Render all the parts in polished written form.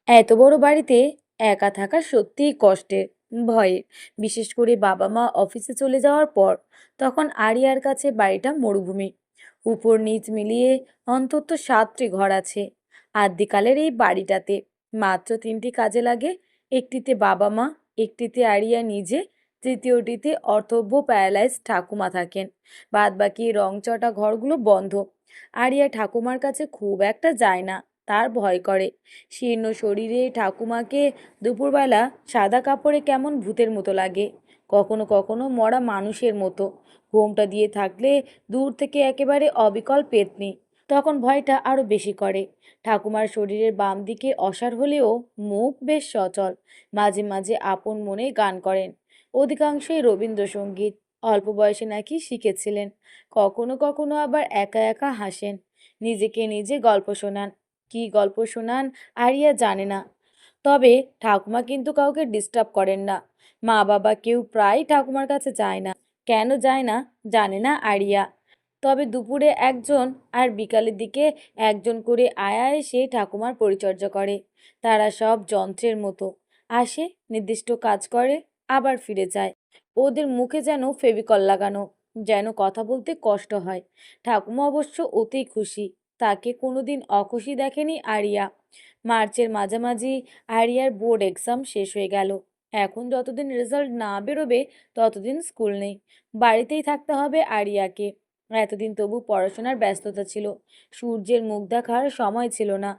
এত বড় বাড়িতে একা থাকা সত্যিই কষ্টের, ভয়ের। বিশেষ করে বাবা মা অফিসে চলে যাওয়ার পর। তখন আরিয়ার কাছে বাড়িটা মরুভূমি। উপর নিচ মিলিয়ে অন্তত 7টি ঘর আছে আদ্যিকালের এই বাড়িটাতে। মাত্র 3টি কাজে লাগে। একটিতে বাবা মা, একটিতে আরিয়া নিজে, তৃতীয়টিতে অর্থব্য প্যারালাইজ ঠাকুমা থাকেন। বাদ বাকি রংচটা ঘরগুলো বন্ধ। আরিয়া ঠাকুমার কাছে খুব একটা যায় না, তার ভয় করে। শীর্ণ শরীরে ঠাকুমাকে দুপুরবেলা সাদা কাপড়ে কেমন ভূতের মতো লাগে, কখনো কখনো মরা মানুষের মতো। ঘোমটা দিয়ে থাকলে দূর থেকে একেবারে অবিকল পেতনি, তখন ভয়টা আরো বেশি করে। ঠাকুমার শরীরের বাম দিকে অসাড় হলেও মুখ বেশ সচল। মাঝে মাঝে আপন মনে গান করেন, অধিকাংশই রবীন্দ্রসঙ্গীত। অল্প বয়সে নাকি শিখেছিলেন। কখনো কখনো আবার একা একা হাসেন, নিজেকে নিজে গল্প শোনান। কি গল্প শোনান আরিয়া জানে না। তবে ঠাকুমা কিন্তু কাউকে ডিস্টার্ব করেন না। মা বাবা কেউ প্রায় ঠাকুমার কাছে যায় না। কেন যায় না জানে না আরিয়া। তবে দুপুরে একজন আর বিকালের দিকে একজন করে আয়া এসে ঠাকুমার পরিচর্যা করে। তারা সব যন্ত্রের মতো। আসে, নির্দিষ্ট কাজ করে, আবার ফিরে যায়। ওদের মুখে যেন ফেভিকল লাগানো, যেন কথা বলতে কষ্ট হয়। ঠাকুমা অবশ্য ওতেই খুশি। তাকে কোনোদিন অখুশি দেখেনি আরিয়া। মার্চের মাঝামাঝি আরিয়ার বোর্ড এক্সাম শেষ হয়ে গেল। এখন যতদিন রেজাল্ট না বেরোবে ততদিন স্কুল নেই। বাড়িতেই থাকতে হবে আরিয়াকে। এতদিন তবু পড়াশোনার ব্যস্ততা ছিল। সূর্যের মুখ দেখার সময় ছিল না,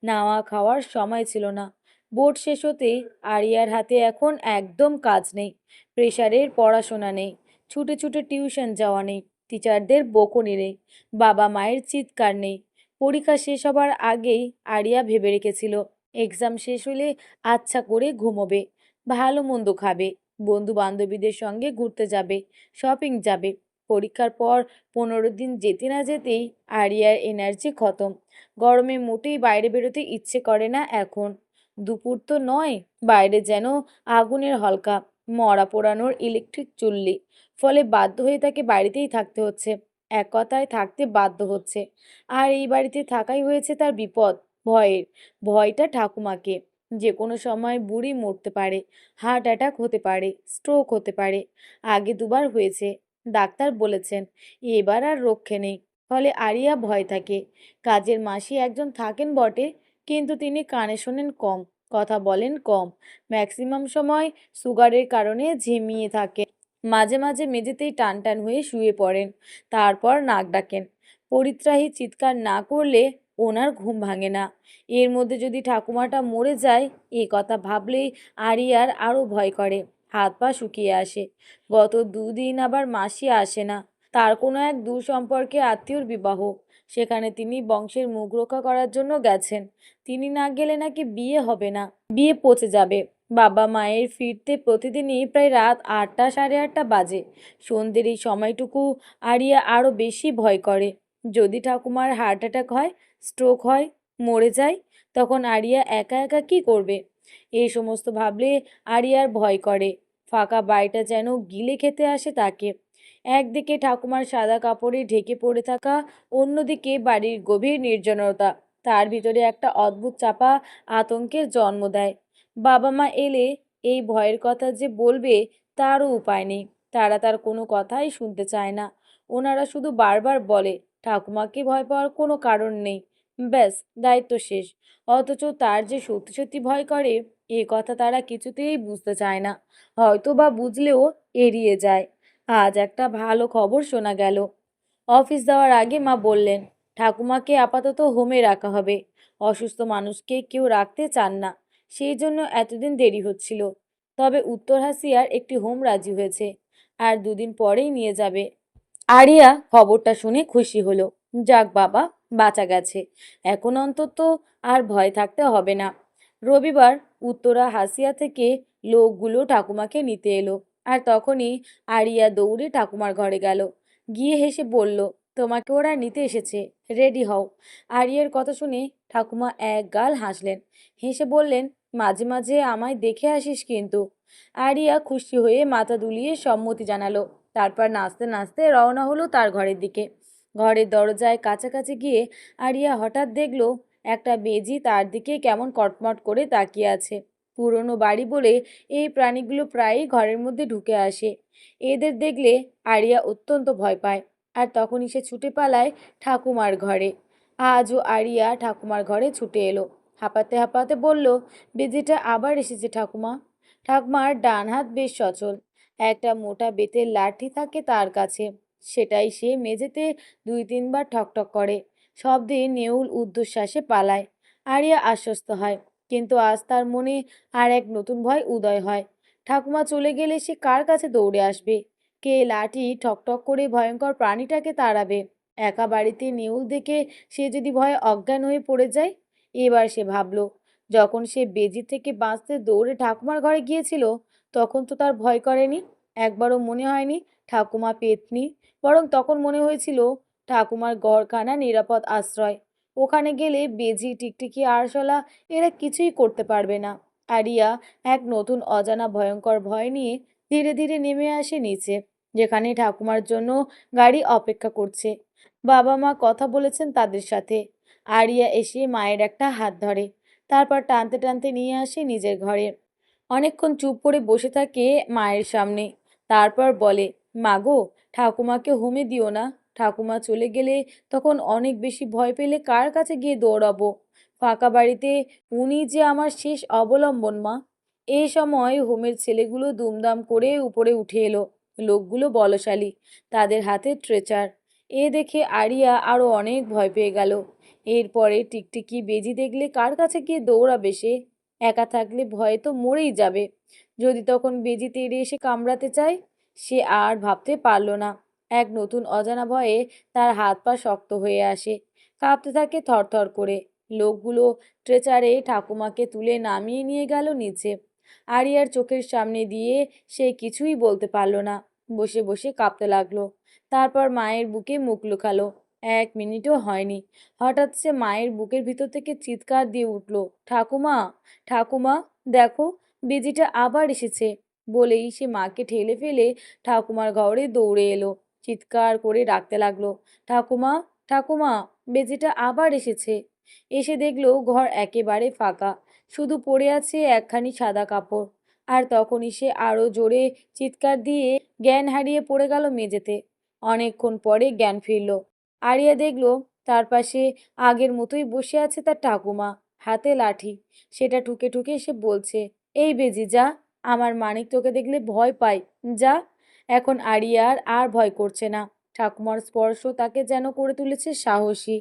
নাওয়া খাওয়ার সময় ছিল না। বোর্ড শেষ হতেই আরিয়ার হাতে এখন একদম কাজ নেই। প্রেশারের পড়াশোনা নেই, ছুটে ছুটে টিউশন যাওয়া নেই, টিচারদের বকুনি নেই, বাবা মায়ের চিৎকার নেই। পরীক্ষা শেষ হবার আগেই আরিয়া ভেবে রেখেছিল এক্সাম শেষ হলে আচ্ছা করে ঘুমোবে, ভালো মন্দ খাবে, বন্ধু বান্ধবীদের সঙ্গে ঘুরতে যাবে, শপিং যাবে। পরীক্ষার পর 15 দিন যেতে না যেতেই আরিয়ার এনার্জি খতম। গরমে মোটেই বাইরে বেরোতে ইচ্ছে করে না এখন। দুপুর তো নয়, বাইরে যেন আগুনের হলকা, মরা পোড়ানোর ইলেকট্রিক চুল্লি। ফলে বাধ্য হয়ে তাকে বাড়িতেই থাকতে হচ্ছে। এক কথায় থাকতে বাধ্য হচ্ছে। আর এই বাড়িতে থাকাই হয়েছে তার বিপদ। ভয়ের, ভয়টা ঠাকুমাকে। যে কোনো সময় বুড়ি মরতে পারে, হার্ট অ্যাটাক হতে পারে, স্ট্রোক হতে পারে। আগে দুবার হয়েছে, ডাক্তার বলেছেন এবার আর রক্ষে নেই। ফলে আরিয়া ভয় থাকে। কাজের মাসি একজন থাকেন বটে, কিন্তু তিনি কানে শোনেন কম, কথা বলেন কম। ম্যাক্সিমাম সময় সুগারের কারণে ঝিমিয়ে থাকেন। মাঝে মাঝে মেঝেতেই টান টান হয়ে শুয়ে পড়েন, তারপর নাক ডাকেন। পরিত্রাহী চিৎকার না করলে ওনার ঘুম ভাঙে না। এর মধ্যে যদি ঠাকুমাটা মরে যায়, এ কথা ভাবলেই আরিয়ার আরও ভয় করে। হাত পা শুকিয়ে আসে। গত 2 দিন আবার মাসি আসে না। তার কোনো এক দূর সম্পর্কে আত্মীয়র বিবাহ। সেখানে তিনি বংশের মুখ রক্ষা করার জন্য গেছেন। তিনি না গেলে নাকি বিয়ে হবে না, বিয়ে পচে যাবে। বাবা মায়ের ফিরতে প্রতিদিনই প্রায় রাত 8টা, সাড়ে 8টা বাজে। সন্ধ্যের এই সময়টুকু আরিয়া আরো বেশি ভয় করে। যদি ঠাকুমার হার্ট অ্যাটাক হয়, স্ট্রোক হয়, মরে যায়, তখন আরিয়া একা একা কি করবে? এই সমস্ত ভাবলে আরিয়ার ভয় করে। ফাঁকা বাড়িটা যেন গিলে খেতে আসে তাকে। একদিকে ঠাকুমার সাদা কাপড়ে ঢেকে পড়ে থাকা, অন্যদিকে বাড়ির গভীর নির্জনতা তার ভিতরে একটা অদ্ভুত চাপা আতঙ্কের জন্ম দেয়। বাবা মা এলে এই ভয়ের কথা যে বলবে তারও উপায় নেই। তারা তার কোনো কথাই শুনতে চায় না। ওনারা শুধু বারবার বলে ঠাকুমাকে ভয় পাওয়ার কোনো কারণ নেই, ব্যাস দায়িত্ব শেষ। অথচ তার যে সত্যি সত্যি ভয় করে, এ কথা তারা কিছুতেই বুঝতে চায় না। হয়তো বা বুঝলেও এড়িয়ে যায়। আজ একটা ভালো খবর শোনা গেল। অফিস যাওয়ার আগে মা বললেন ঠাকুমাকে আপাতত হোমে রাখা হবে। অসুস্থ মানুষকে কেউ রাখতে চান না, সেই জন্য এতদিন দেরি হচ্ছিল। তবে উত্তর হাসিয়ার একটি হোম রাজি হয়েছে, আর 2 দিন পরেই নিয়ে যাবে। আরিয়া খবরটা শুনে খুশি হলো। যাক বাবা, বাঁচা গেছে। এখন অন্তত আর ভয় থাকতে হবে না। রবিবার উত্তরা হাসিয়া থেকে লোকগুলো ঠাকুমাকে নিতে এলো। আর তখনই আরিয়া দৌড়ে ঠাকুমার ঘরে গেল। গিয়ে হেসে বলল, তোমাকে ওরা নিতে এসেছে, রেডি হও। আরিয়ার কথা শুনে ঠাকুমা এক গাল হাসলেন। হেসে বললেন, মাঝে মাঝে আমায় দেখে আসিস কিন্তু। আরিয়া খুশি হয়ে মাথা দুলিয়ে সম্মতি জানালো। তারপর নাচতে নাচতে রওনা হলো তার ঘরের দিকে। ঘরের দরজায় কাছাকাছি গিয়ে আরিয়া হঠাৎ দেখলো একটা বেজি তার দিকে কেমন কটমট করে তাকিয়ে আছে। পুরনো বাড়ি বলে এই প্রাণীগুলো প্রায়ই ঘরের মধ্যে ঢুকে আসে। এদের দেখলে আরিয়া অত্যন্ত ভয় পায়, আর তখনই সে ছুটে পালায় ঠাকুমার ঘরে। আজও আরিয়া ঠাকুমার ঘরে ছুটে এলো, হাঁপাতে হাঁপাতে বলল, বেজিটা আবার এসেছে ঠাকুমা। ঠাকুমার ডান হাত বেশ সচল, একটা মোটা বেতের লাঠি থাকে তার কাছে, সেটাই সে মেঝেতে দুই তিনবার ঠকঠক করে, শব্দে নেউল ঊর্ধ্বশ্বাসে পালায়। আরিয়া আশ্বস্ত হয়, কিন্তু আজ তার মনে আর এক নতুন ভয় উদয় হয়। ঠাকুমা চলে গেলে সে কার কাছে দৌড়ে আসবে? কে লাঠি ঠকঠক করে ভয়ঙ্কর প্রাণীটাকে তাড়াবে? একা বাড়িতে নেউল দেখে সে যদি ভয়ে অজ্ঞান হয়ে পড়ে যায়? এবার সে ভাবল, যখন সে বেজি থেকে বাঁচতে দৌড়ে ঠাকুমার ঘরে গিয়েছিল, তখন তো তার ভয় করেনি, একবারও মনে হয়নি ঠাকুমা পেতনি। বরং তখন মনে হয়েছিল ঠাকুমার ঘরখানা নিরাপদ আশ্রয়। ওখানে গেলে বেজি, টিকটিকি, আরশোলা এরা কিছুই করতে পারবে না। আরিয়া এক নতুন অজানা ভয়ঙ্কর ভয় নিয়ে ধীরে ধীরে নেমে আসে নিচে, যেখানে ঠাকুমার জন্য গাড়ি অপেক্ষা করছে। বাবা মা কথা বলেছেন তাদের সাথে। আরিয়া এসে মায়ের একটা হাত ধরে, তারপর টানতে টানতে নিয়ে আসে নিজের ঘরে। অনেকক্ষণ চুপ করে বসে থাকে মায়ের সামনে, তারপর বলে, মাগো, ঠাকুমাকে হোমে দিও না। ঠাকুমা চলে গেলে তখন অনেক বেশি ভয় পেলে কার কাছে গিয়ে দৌড়াবো? ফাঁকা বাড়িতে উনি যে আমার শেষ অবলম্বন, মা। এই সময় হোমের ছেলেগুলো দুমদাম করে উপরে উঠে এলো। লোকগুলো বলশালী, তাদের হাতে ট্রেচার। এ দেখে আরিয়া আরো অনেক ভয় পেয়ে গেল। এরপরে টিকটিকি বেজি দেখলে কার কাছে গিয়ে দৌড়াবে সে? একা থাকলে ভয়ে তো মরেই যাবে। যদি তখন বেজি তেড়ে এসে কামড়াতে চায়? সে আর ভাবতে পারল না। এক নতুন অজানা ভয়ে তার হাত পা শক্ত হয়ে আসে, কাঁপতে থাকে থরথর করে। লোকগুলো ট্রেচারে ঠাকুমাকে তুলে নামিয়ে নিয়ে গেল নিচে। আরিয়ার চোখের সামনে দিয়ে সে কিছুই বলতে পারল না, বসে বসে কাঁপতে লাগলো। তারপর মায়ের বুকে মুখ লুকালো। 1 মিনিটও হয়নি, হঠাৎ সে মায়ের বুকের ভিতর থেকে চিৎকার দিয়ে উঠল, ঠাকুমা, ঠাকুমা, দেখো, বেজিটা আবার এসেছে। বলেই সে মাকে ঠেলে ফেলে ঠাকুমার ঘরে দৌড়ে এলো, চিৎকার করে ডাকতে লাগলো, ঠাকুমা, ঠাকুমা, বেজিটা আবার এসেছে। এসে দেখলো ঘর একেবারে ফাঁকা, শুধু পড়ে আছে একখানি সাদা কাপড়। আর তখনই সে আরো জোরে চিৎকার দিয়ে জ্ঞান হারিয়ে পড়ে গেল মেঝেতে। অনেকক্ষণ পরে জ্ঞান ফিরল। আরিয়া দেখলো তার পাশে আগের মতোই বসে আছে তার ঠাকুমা, হাতে লাঠি। সেটা ঠুকে ঠুকে সে বলছে, এই বেজি যা, আমার মানিক তোকে দেখলে ভয় পায়, যা। এখন আরিয়ার আর ভয় করছে না। ঠাকুমার স্পর্শ তাকে যেন করে তুলেছে সাহসী।